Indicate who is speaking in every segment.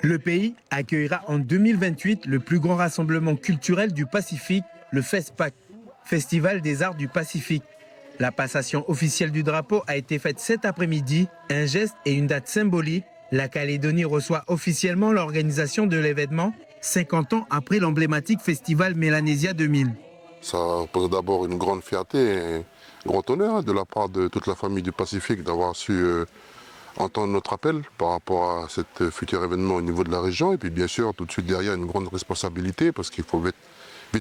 Speaker 1: Le pays accueillera en 2028 le plus grand rassemblement culturel du Pacifique, le FESPAC, Festival des Arts du Pacifique. La passation officielle du drapeau a été faite cet après-midi, un geste et une date symbolique. La Calédonie reçoit officiellement l'organisation de l'événement 50 ans après l'emblématique festival Mélanésia 2000.
Speaker 2: Ça représente d'abord une grande fierté et un grand honneur de la part de toute la famille du Pacifique d'avoir su entendre notre appel par rapport à cet futur événement au niveau de la région. Et puis bien sûr, tout de suite derrière, une grande responsabilité parce qu'il faut vite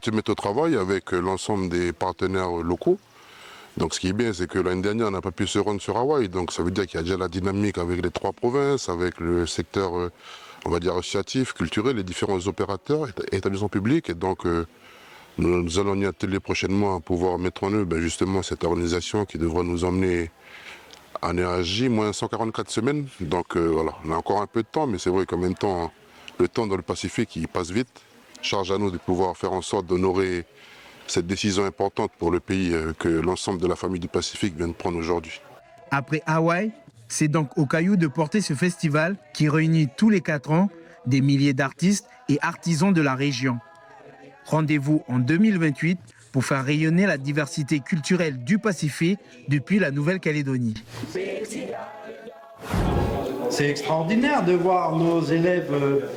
Speaker 2: se mettre au travail avec l'ensemble des partenaires locaux. Donc ce qui est bien, c'est que l'année dernière, on n'a pas pu se rendre sur Hawaï. Donc ça veut dire qu'il y a déjà la dynamique avec les 3 provinces, avec le secteur, on va dire, associatif, culturel, les différents opérateurs, établissements publics. Et donc nous allons y atteler prochainement à pouvoir mettre en œuvre justement cette organisation qui devra nous emmener en énergie moins 144 semaines. Donc voilà, on a encore un peu de temps, mais c'est vrai qu'en même temps, le temps dans le Pacifique, il passe vite. Charge à nous de pouvoir faire en sorte d'honorer cette décision importante pour le pays que l'ensemble de la famille du Pacifique vient de prendre aujourd'hui.
Speaker 1: Après Hawaï, c'est donc au Caillou de porter ce festival qui réunit tous les 4 ans des milliers d'artistes et artisans de la région. Rendez-vous en 2028 pour faire rayonner la diversité culturelle du Pacifique depuis la Nouvelle-Calédonie.
Speaker 3: C'est extraordinaire de voir nos élèves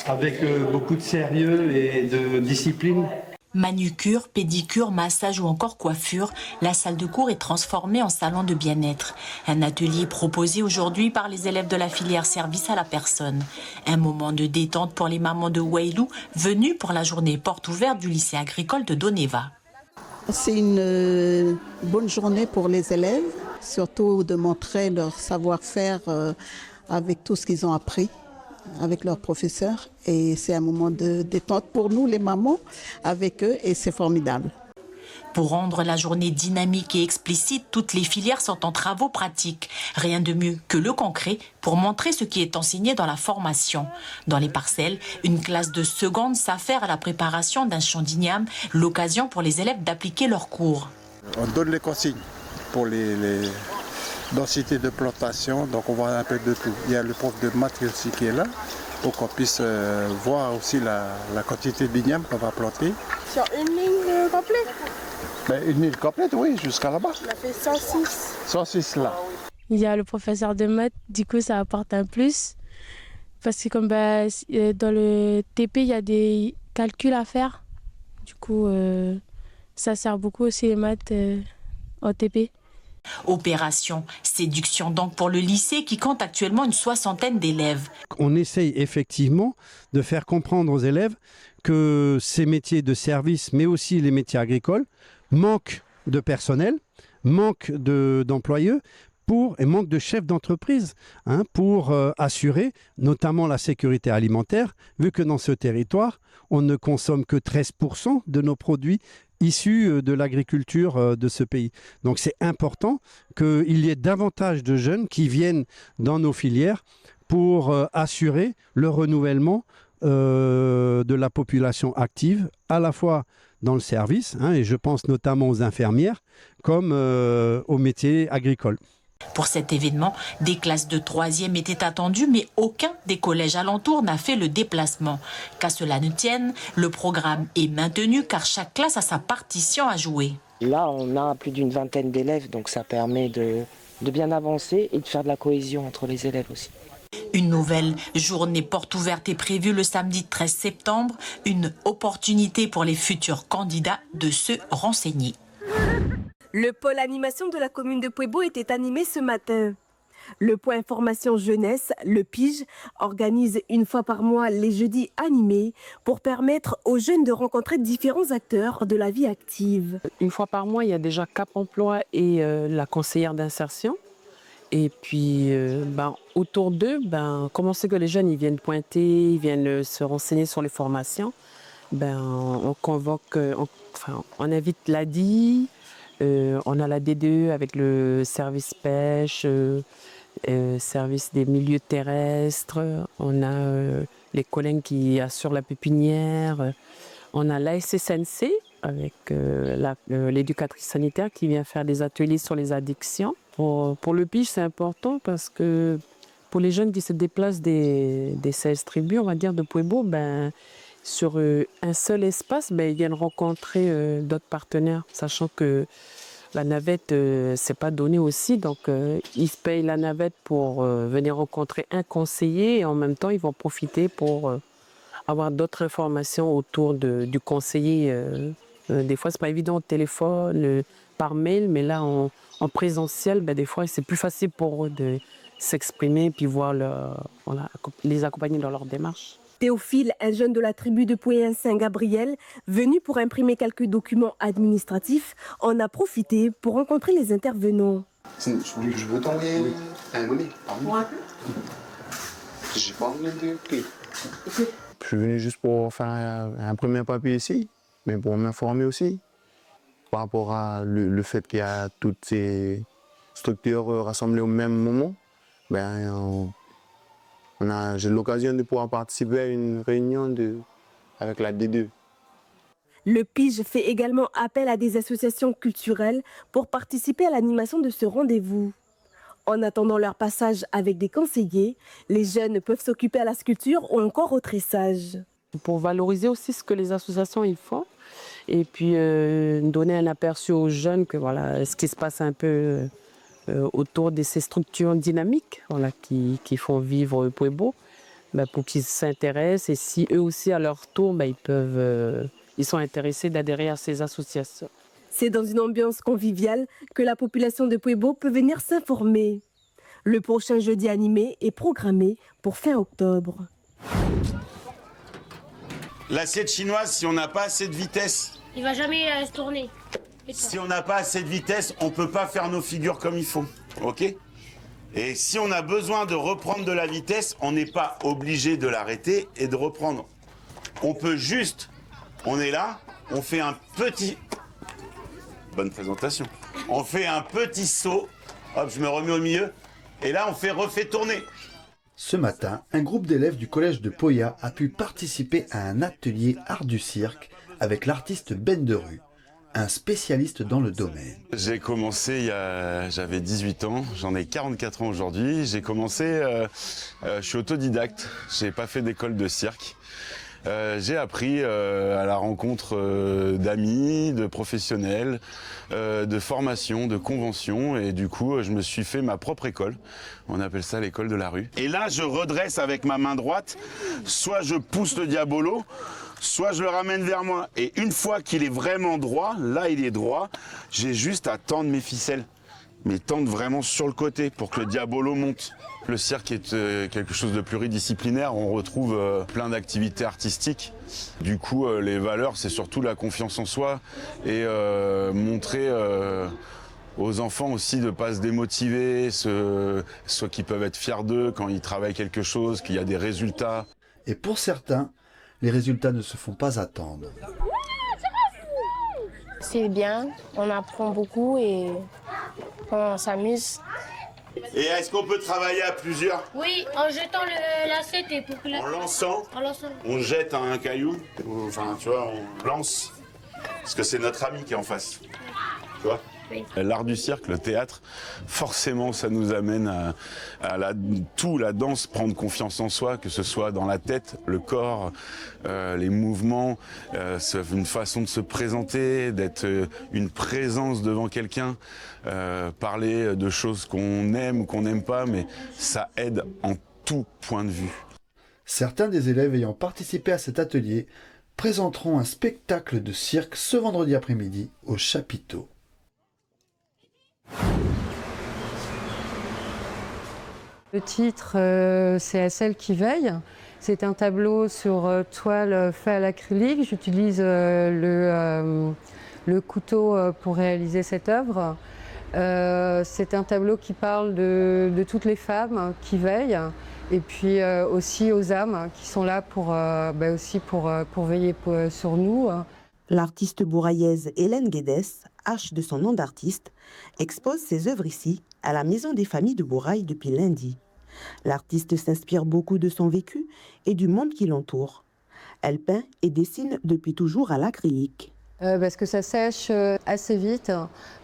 Speaker 3: avec beaucoup de sérieux et de discipline.
Speaker 4: Manucure, pédicure, massage ou encore coiffure, la salle de cours est transformée en salon de bien-être. Un atelier proposé aujourd'hui par les élèves de la filière service à la personne. Un moment de détente pour les mamans de Wailou, venues pour la journée porte ouverte du lycée agricole de Doneva.
Speaker 5: C'est une bonne journée pour les élèves, surtout de montrer leur savoir-faire avec tout ce qu'ils ont appris avec leurs professeurs. Et c'est un moment de détente pour nous, les mamans, avec eux, et c'est formidable.
Speaker 4: Pour rendre la journée dynamique et explicite, toutes les filières sont en travaux pratiques. Rien de mieux que le concret pour montrer ce qui est enseigné dans la formation. Dans les parcelles, une classe de seconde s'affaire à la préparation d'un champ d'igname, l'occasion pour les élèves d'appliquer leurs cours.
Speaker 6: On donne les consignes pour les densités de plantation, donc on voit un peu de tout. Il y a le prof de maths aussi qui est là, pour qu'on puisse voir aussi la quantité d'igname qu'on va planter.
Speaker 7: Sur une ligne complète?
Speaker 6: Une ligne complète, oui, jusqu'à là-bas.
Speaker 7: On a fait 106.
Speaker 6: 106 là.
Speaker 8: Il y a le professeur de maths, du coup ça apporte un plus. Parce que comme dans le TP, il y a des calculs à faire. Du coup, ça sert beaucoup aussi les maths en TP.
Speaker 4: Opération séduction donc pour le lycée qui compte actuellement une 60aine d'élèves.
Speaker 9: On essaye effectivement de faire comprendre aux élèves que ces métiers de service, mais aussi les métiers agricoles, manquent de personnel, manquent d'employés et manquent de chefs d'entreprise pour assurer notamment la sécurité alimentaire, vu que dans ce territoire, on ne consomme que 13% de nos produits issus de l'agriculture de ce pays. Donc c'est important qu'il y ait davantage de jeunes qui viennent dans nos filières pour assurer le renouvellement de la population active, à la fois dans le service, et je pense notamment aux infirmières, comme aux métiers agricoles.
Speaker 4: Pour cet événement, des classes de 3e étaient attendues, mais aucun des collèges alentours n'a fait le déplacement. Qu'à cela ne tienne, le programme est maintenu car chaque classe a sa partition à jouer.
Speaker 10: Là, on a plus d'une vingtaine d'élèves, donc ça permet de bien avancer et de faire de la cohésion entre les élèves aussi.
Speaker 4: Une nouvelle journée porte ouverte est prévue le samedi 13 septembre, une opportunité pour les futurs candidats de se renseigner.
Speaker 11: Le pôle animation de la commune de Puebo était animé ce matin. Le point information jeunesse, le PIGE, organise une fois par mois les jeudis animés pour permettre aux jeunes de rencontrer différents acteurs de la vie active.
Speaker 12: Une fois par mois, il y a déjà Cap Emploi et la conseillère d'insertion. Et puis, autour d'eux, comme on sait que les jeunes ils viennent pointer, ils viennent se renseigner sur les formations, on convoque, on invite l'ADI, on a la D2 avec le service pêche, service des milieux terrestres, on a les collègues qui assurent la pépinière, on a l'ASSNC avec l'éducatrice sanitaire qui vient faire des ateliers sur les addictions. Pour le PIGE, c'est important parce que Pour les jeunes qui se déplacent des 16 tribus, on va dire, de Pueblo, ben, sur un seul espace, ben, ils viennent rencontrer d'autres partenaires, sachant que la navette, c'est pas donné aussi. Donc, ils se payent la navette pour venir rencontrer un conseiller et en même temps, ils vont profiter pour avoir d'autres informations autour du conseiller. Des fois, c'est pas évident au téléphone, par mail, mais là, en présentiel, ben, des fois, c'est plus facile pour eux de s'exprimer puis voir les accompagner dans leur démarche.
Speaker 11: Théophile, un jeune de la tribu de Pouyen-Saint-Gabriel, venu pour imprimer quelques documents administratifs, en a profité pour rencontrer les intervenants.
Speaker 13: Je veux t'envoyer un monnaie. J'ai pas envie de clé. Je suis venu juste pour faire un premier papier ici, mais pour m'informer aussi par rapport à le fait qu'il y a toutes ces structures rassemblées au même moment. Ben, j'ai l'occasion de pouvoir participer à une réunion avec la D2.
Speaker 11: Le PIGE fait également appel à des associations culturelles pour participer à l'animation de ce rendez-vous. En attendant leur passage avec des conseillers, les jeunes peuvent s'occuper à la sculpture ou encore au tressage.
Speaker 12: Pour valoriser aussi ce que les associations ils font et puis donner un aperçu aux jeunes que voilà, ce qui se passe un peu autour de ces structures dynamiques voilà, qui font vivre Pueblo, ben, pour qu'ils s'intéressent et si eux aussi à leur tour ben, ils sont intéressés d'adhérer à ces associations.
Speaker 11: C'est dans une ambiance conviviale que la population de Pueblo peut venir s'informer. Le prochain jeudi animé est programmé pour fin octobre.
Speaker 14: L'assiette chinoise, si on n'a pas assez de vitesse,
Speaker 7: il va jamais se tourner.
Speaker 14: Si on n'a pas assez de vitesse, on ne peut pas faire nos figures comme il faut, ok? Et si on a besoin de reprendre de la vitesse, on n'est pas obligé de l'arrêter et de reprendre. On peut juste, on est là, on fait un petit... Bonne présentation. On fait un petit saut, hop, je me remets au milieu, et là on refait tourner.
Speaker 15: Ce matin, un groupe d'élèves du collège de Poya a pu participer à un atelier art du cirque avec l'artiste Ben Derue, un spécialiste dans le domaine.
Speaker 14: J'ai commencé j'avais 18 ans, j'en ai 44 ans aujourd'hui. J'ai commencé, je suis autodidacte, j'ai pas fait d'école de cirque. J'ai appris à la rencontre d'amis, de professionnels, de formations, de conventions et du coup je me suis fait ma propre école. On appelle ça l'école de la rue. Et là je redresse avec ma main droite, soit je pousse le diabolo, soit je le ramène vers moi. Et une fois qu'il est vraiment droit, là il est droit, j'ai juste à tendre mes ficelles. Mais tendre vraiment sur le côté pour que le diabolo monte. Le cirque est quelque chose de pluridisciplinaire, on retrouve plein d'activités artistiques. Du coup, les valeurs, c'est surtout la confiance en soi et montrer aux enfants aussi de ne pas se démotiver, soit qu'ils peuvent être fiers d'eux quand ils travaillent quelque chose, qu'il y a des résultats.
Speaker 15: Et pour certains, les résultats ne se font pas attendre.
Speaker 7: C'est bien, on apprend beaucoup et on s'amuse.
Speaker 14: Et est-ce qu'on peut travailler à plusieurs?
Speaker 7: Oui, en jetant l'assiette et pour que
Speaker 14: En lançant, on jette un caillou, enfin tu vois, on lance, parce que c'est notre ami qui est en face, tu vois.
Speaker 7: Oui.
Speaker 14: L'art du cirque, le théâtre, forcément ça nous amène à la danse, prendre confiance en soi, que ce soit dans la tête, le corps, les mouvements, c'est une façon de se présenter, d'être une présence devant quelqu'un, parler de choses qu'on aime ou qu'on n'aime pas, mais ça aide en tout point de vue.
Speaker 15: Certains des élèves ayant participé à cet atelier présenteront un spectacle de cirque ce vendredi après-midi au chapiteau.
Speaker 16: Le titre, c'est À celle qui veille. C'est un tableau sur toile fait à l'acrylique. J'utilise le couteau pour réaliser cette œuvre. C'est un tableau qui parle de toutes les femmes qui veillent et puis aussi aux âmes qui sont là pour veiller sur nous.
Speaker 17: L'artiste bouraillaise Hélène Guedes, H de son nom d'artiste, expose ses œuvres ici, à la Maison des familles de Bourail depuis lundi. L'artiste s'inspire beaucoup de son vécu et du monde qui l'entoure. Elle peint et dessine depuis toujours à l'acrylique.
Speaker 16: Parce que ça sèche assez vite,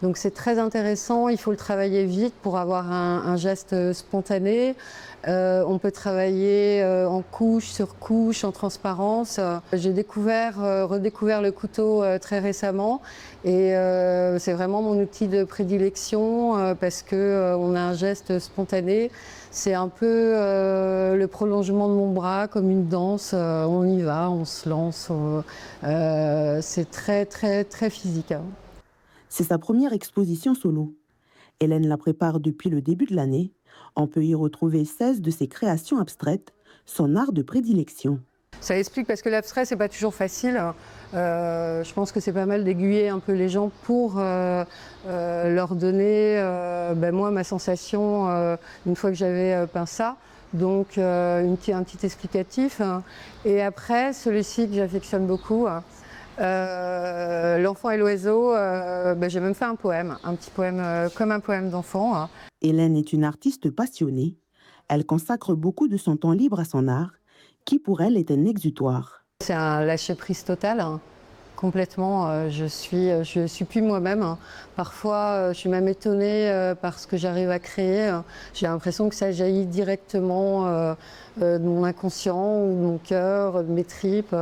Speaker 16: donc c'est très intéressant, il faut le travailler vite pour avoir un geste spontané. On peut travailler en couche sur couche, en transparence. J'ai redécouvert le couteau très récemment et c'est vraiment mon outil de prédilection parce qu'on a un geste spontané. C'est un peu le prolongement de mon bras, comme une danse. On y va, on se lance. C'est très, très, très physique.
Speaker 17: C'est sa première exposition solo. Hélène la prépare depuis le début de l'année. On peut y retrouver 16 de ses créations abstraites, son art de prédilection.
Speaker 16: Ça explique parce que l'abstrait, c'est pas toujours facile. Je pense que c'est pas mal d'aiguiller un peu les gens pour leur donner, moi, ma sensation une fois que j'avais peint ça. Donc, un petit explicatif. Et après, celui-ci que j'affectionne beaucoup, L'enfant et l'oiseau, j'ai même fait un poème, un petit poème comme un poème d'enfant.
Speaker 17: Hélène est une artiste passionnée. Elle consacre beaucoup de son temps libre à son art, qui pour elle est un exutoire.
Speaker 16: C'est un lâcher-prise total, complètement. Je suis plus moi-même. Parfois, je suis même étonnée par ce que j'arrive à créer. J'ai l'impression que ça jaillit directement de mon inconscient ou de mon cœur, de mes tripes.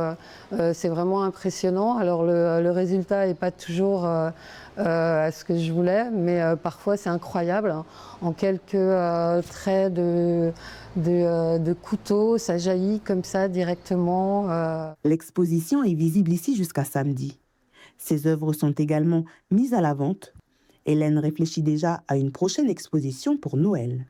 Speaker 16: C'est vraiment impressionnant. Alors le résultat n'est pas toujours à ce que je voulais, mais parfois c'est incroyable. En quelques traits de couteau, ça jaillit comme ça directement.
Speaker 17: L'exposition est visible ici jusqu'à samedi. Ses œuvres sont également mises à la vente. Hélène réfléchit déjà à une prochaine exposition pour Noël.